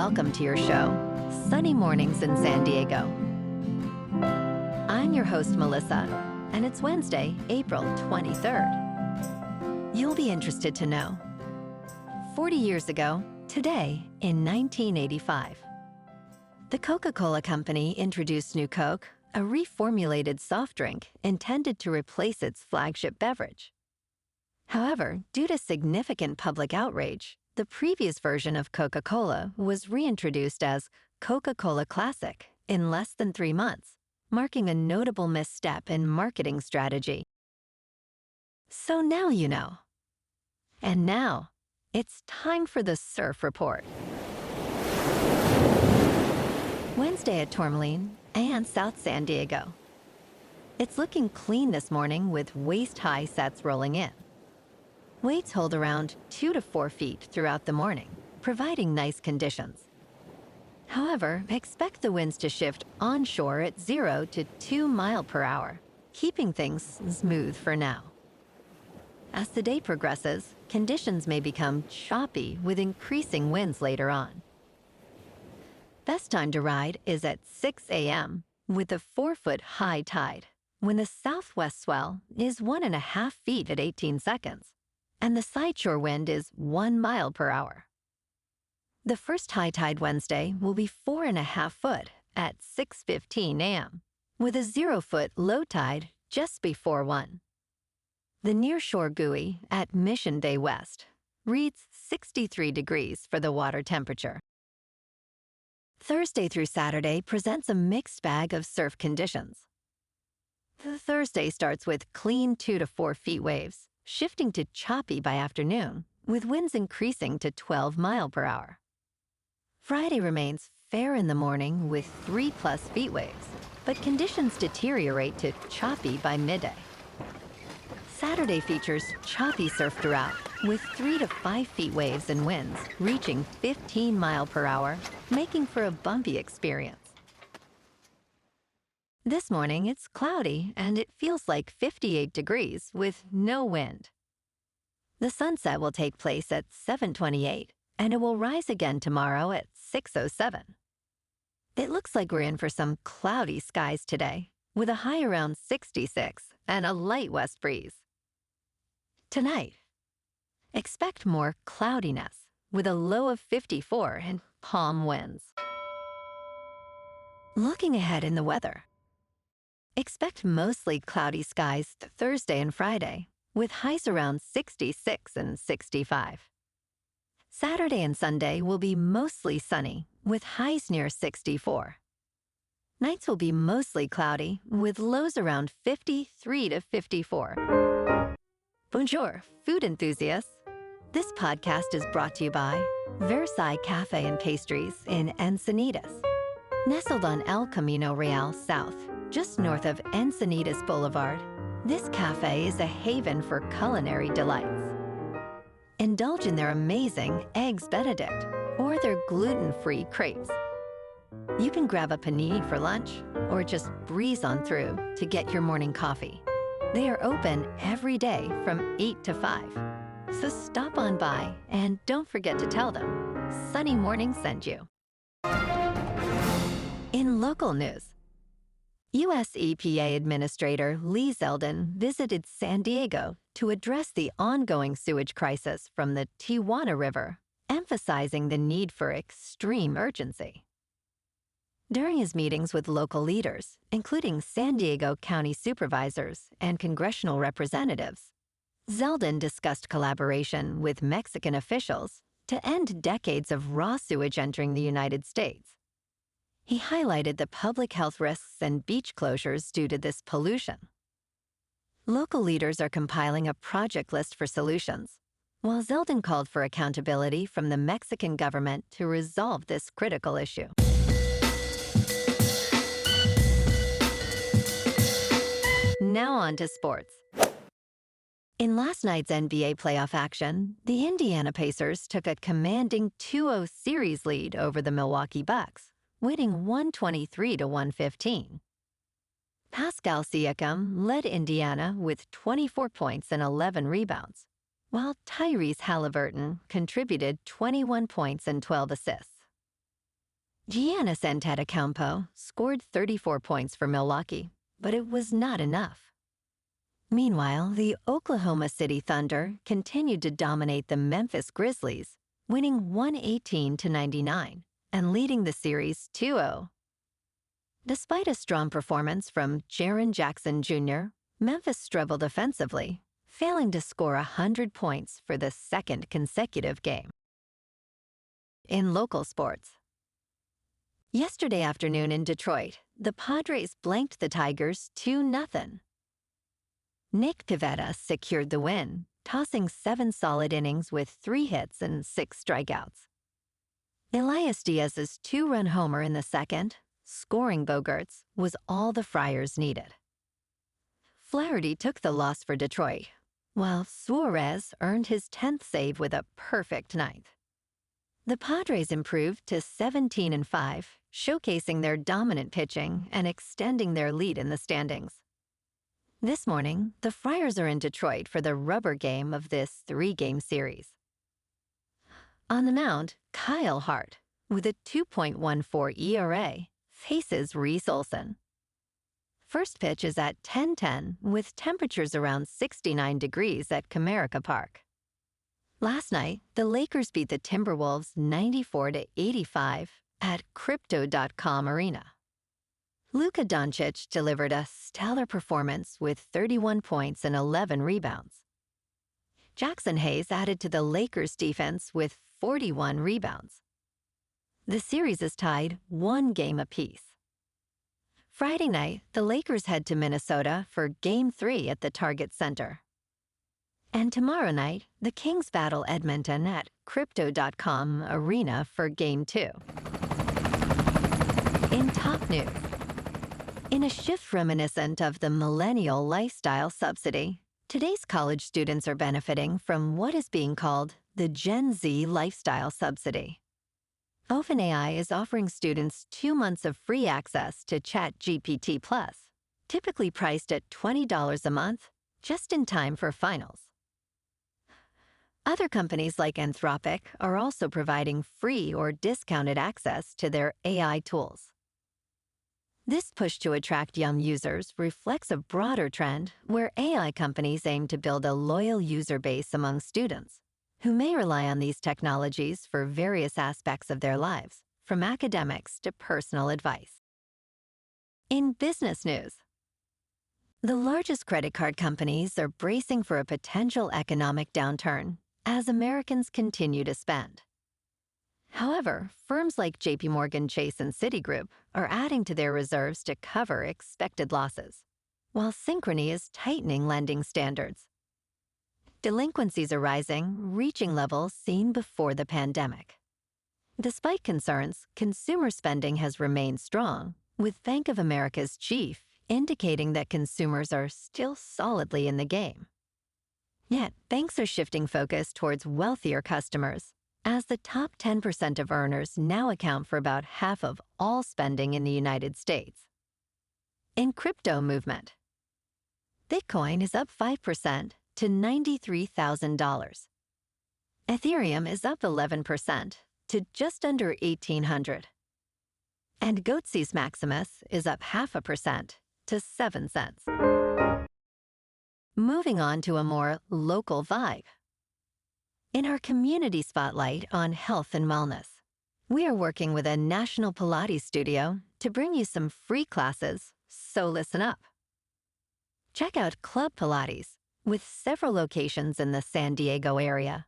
welcome to your show, Sunny Mornings in San Diego. I'm your host, Melissa, and it's Wednesday, April 23rd. You'll be interested to know. 40 years ago, today, in 1985, the Coca-Cola Company introduced New Coke, a reformulated soft drink intended to replace its flagship beverage. However, due to significant public outrage, the previous version of Coca-Cola was reintroduced as Coca-Cola Classic in less than 3 months, marking a notable misstep in marketing strategy. So now you know. And now, it's time for the Surf Report. Wednesday at Tourmaline and South San Diego. It's looking clean this morning with waist-high sets rolling in. Waves hold around 2 to 4 feet throughout the morning, providing nice conditions. However, expect the winds to shift onshore at 0 to 2 miles per hour, keeping things smooth for now. As the day progresses, conditions may become choppy with increasing winds later on. Best time to ride is at 6 a.m. with a 4-foot high tide, when the southwest swell is 1.5 feet at 18 seconds, and the sideshore wind is 1 mile per hour. The first high tide Wednesday will be 4.5 foot at 6:15 a.m., with a 0-foot low tide just before 1. The nearshore buoy at Mission Bay West reads 63 degrees for the water temperature. Thursday through Saturday presents a mixed bag of surf conditions. The Thursday starts with clean 2 to 4 feet waves, shifting to choppy by afternoon, with winds increasing to 12 miles per hour. Friday remains fair in the morning with 3+ feet waves, but conditions deteriorate to choppy by midday. Saturday features choppy surf throughout, with 3 to 5 feet waves and winds reaching 15 miles per hour, making for a bumpy experience. This morning, it's cloudy and it feels like 58 degrees with no wind. The sunset will take place at 7:28, and it will rise again tomorrow at 6:07. It looks like we're in for some cloudy skies today, with a high around 66 and a light west breeze. Tonight, expect more cloudiness, with a low of 54 and calm winds. Looking ahead in the weather, expect mostly cloudy skies Thursday and Friday, with highs around 66 and 65. Saturday and Sunday will be mostly sunny, with highs near 64. Nights will be mostly cloudy, with lows around 53 to 54. Bonjour, food enthusiasts. This podcast is brought to you by Versailles Cafe and Pastries in Encinitas. Nestled on El Camino Real South, just north of Encinitas Boulevard, this cafe is a haven for culinary delights. Indulge in their amazing Eggs Benedict or their gluten-free crepes. You can grab a panini for lunch or just breeze on through to get your morning coffee. They are open every day from 8 to 5. So stop on by and don't forget to tell them Sunny Morning sent you. In local news, U.S. EPA Administrator Lee Zeldin visited San Diego to address the ongoing sewage crisis from the Tijuana River, emphasizing the need for extreme urgency. During his meetings with local leaders, including San Diego County supervisors and congressional representatives, Zeldin discussed collaboration with Mexican officials to end decades of raw sewage entering the United States. He highlighted the public health risks and beach closures due to this pollution. Local leaders are compiling a project list for solutions, while Zeldin called for accountability from the Mexican government to resolve this critical issue. Now on to sports. In last night's NBA playoff action, the Indiana Pacers took a commanding 2-0 series lead over the Milwaukee Bucks, winning 123 to 115. Pascal Siakam led Indiana with 24 points and 11 rebounds, while Tyrese Halliburton contributed 21 points and 12 assists. Giannis Antetokounmpo scored 34 points for Milwaukee, but it was not enough. Meanwhile, the Oklahoma City Thunder continued to dominate the Memphis Grizzlies, winning 118-99 and leading the series 2-0. Despite a strong performance from Jaren Jackson Jr., Memphis struggled offensively, failing to score 100 points for the second consecutive game. In local sports, yesterday afternoon in Detroit, the Padres blanked the Tigers 2-0. Nick Pivetta secured the win, tossing 7 solid innings with 3 hits and 6 strikeouts. Elias Diaz's 2-run homer in the second, scoring Bogaerts, was all the Friars needed. Flaherty took the loss for Detroit, while Suarez earned his 10th save with a perfect ninth. The Padres improved to 17-5, showcasing their dominant pitching and extending their lead in the standings. This morning, the Friars are in Detroit for the rubber game of this 3-game series. On the mound, Kyle Hart, with a 2.14 ERA, faces Reese Olson. First pitch is at 10:10 with temperatures around 69 degrees at Comerica Park. Last night, the Lakers beat the Timberwolves 94-85 at Crypto.com Arena. Luka Doncic delivered a stellar performance with 31 points and 11 rebounds. Jackson Hayes added to the Lakers' defense with 41 rebounds. The series is tied 1 game apiece. Friday night, the Lakers head to Minnesota for Game 3 at the Target Center. And tomorrow night, the Kings battle Edmonton at Crypto.com Arena for Game 2. In top news, in a shift reminiscent of the millennial lifestyle subsidy, today's college students are benefiting from what is being called the Gen Z lifestyle subsidy. OpenAI is offering students 2 months of free access to ChatGPT Plus, typically priced at $20 a month, just in time for finals. Other companies like Anthropic are also providing free or discounted access to their AI tools. This push to attract young users reflects a broader trend where AI companies aim to build a loyal user base among students, who may rely on these technologies for various aspects of their lives, from academics to personal advice. In business news, the largest credit card companies are bracing for a potential economic downturn as Americans continue to spend. However, firms like JPMorgan Chase and Citigroup are adding to their reserves to cover expected losses, while Synchrony is tightening lending standards. Delinquencies are rising, reaching levels seen before the pandemic. Despite concerns, consumer spending has remained strong, with Bank of America's chief indicating that consumers are still solidly in the game. Yet, banks are shifting focus towards wealthier customers, as the top 10% of earners now account for about half of all spending in the United States. In crypto movement, Bitcoin is up 5% to $93,000. Ethereum is up 11% to just under $1,800. And Goatse's Maximus is up 0.5% to 7 cents. Moving on to a more local vibe. In our community spotlight on health and wellness, we are working with a national Pilates studio to bring you some free classes, so listen up. Check out Club Pilates, with several locations in the San Diego area.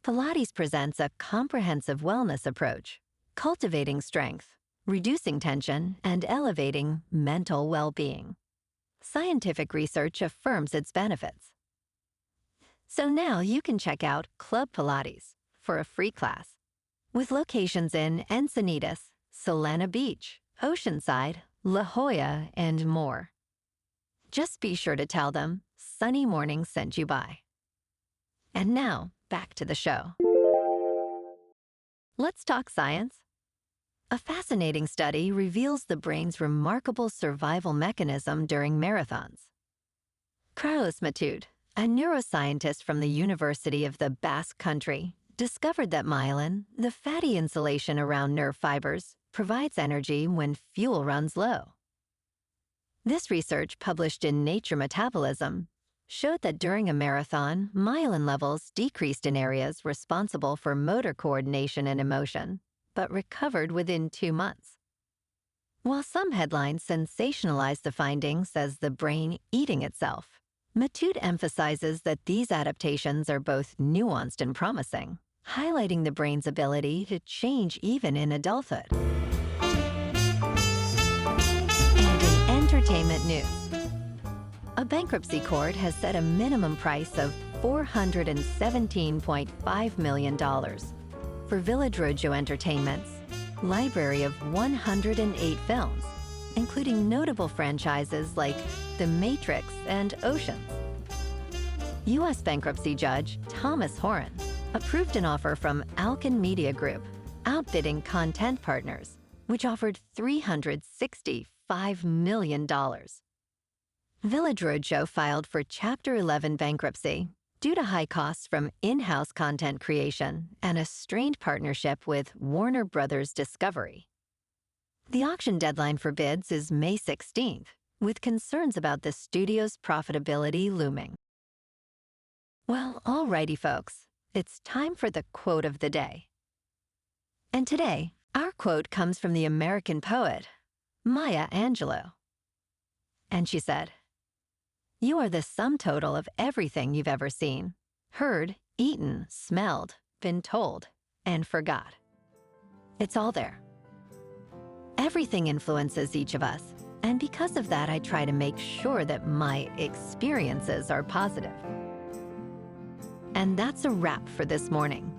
Pilates presents a comprehensive wellness approach, cultivating strength, reducing tension, and elevating mental well-being. Scientific research affirms its benefits. So now you can check out Club Pilates for a free class, with locations in Encinitas, Solana Beach, Oceanside, La Jolla, and more. Just be sure to tell them Sunny Morning sent you by. And now, back to the show. Let's talk science. A fascinating study reveals the brain's remarkable survival mechanism during marathons. Carlos Matud, a neuroscientist from the University of the Basque Country, discovered that myelin, the fatty insulation around nerve fibers, provides energy when fuel runs low. This research, published in Nature Metabolism, showed that during a marathon, myelin levels decreased in areas responsible for motor coordination and emotion, but recovered within 2 months. While some headlines sensationalize the findings as the brain eating itself, Matute emphasizes that these adaptations are both nuanced and promising, highlighting the brain's ability to change even in adulthood. And in entertainment news, a bankruptcy court has set a minimum price of $417.5 million for Village Roadshow Entertainment's library of 108 films, including notable franchises like The Matrix and Oceans. U.S. bankruptcy judge Thomas Horan approved an offer from Alkin Media Group, outbidding Content Partners, which offered $365 million. Village Roadshow filed for Chapter 11 bankruptcy due to high costs from in-house content creation and a strained partnership with Warner Brothers Discovery. The auction deadline for bids is May 16th, with concerns about the studio's profitability looming. Well, alrighty, folks, it's time for the quote of the day. And today, our quote comes from the American poet, Maya Angelou. And she said, "You are the sum total of everything you've ever seen, heard, eaten, smelled, been told, and forgot. It's all there. Everything influences each of us, and because of that, I try to make sure that my experiences are positive." And that's a wrap for this morning.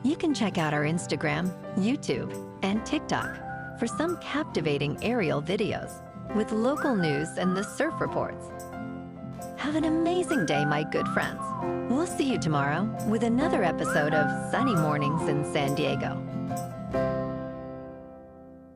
You can check out our Instagram, YouTube, and TikTok for some captivating aerial videos with local news and the surf reports. Have an amazing day, my good friends. We'll see you tomorrow with another episode of Sunny Mornings in San Diego.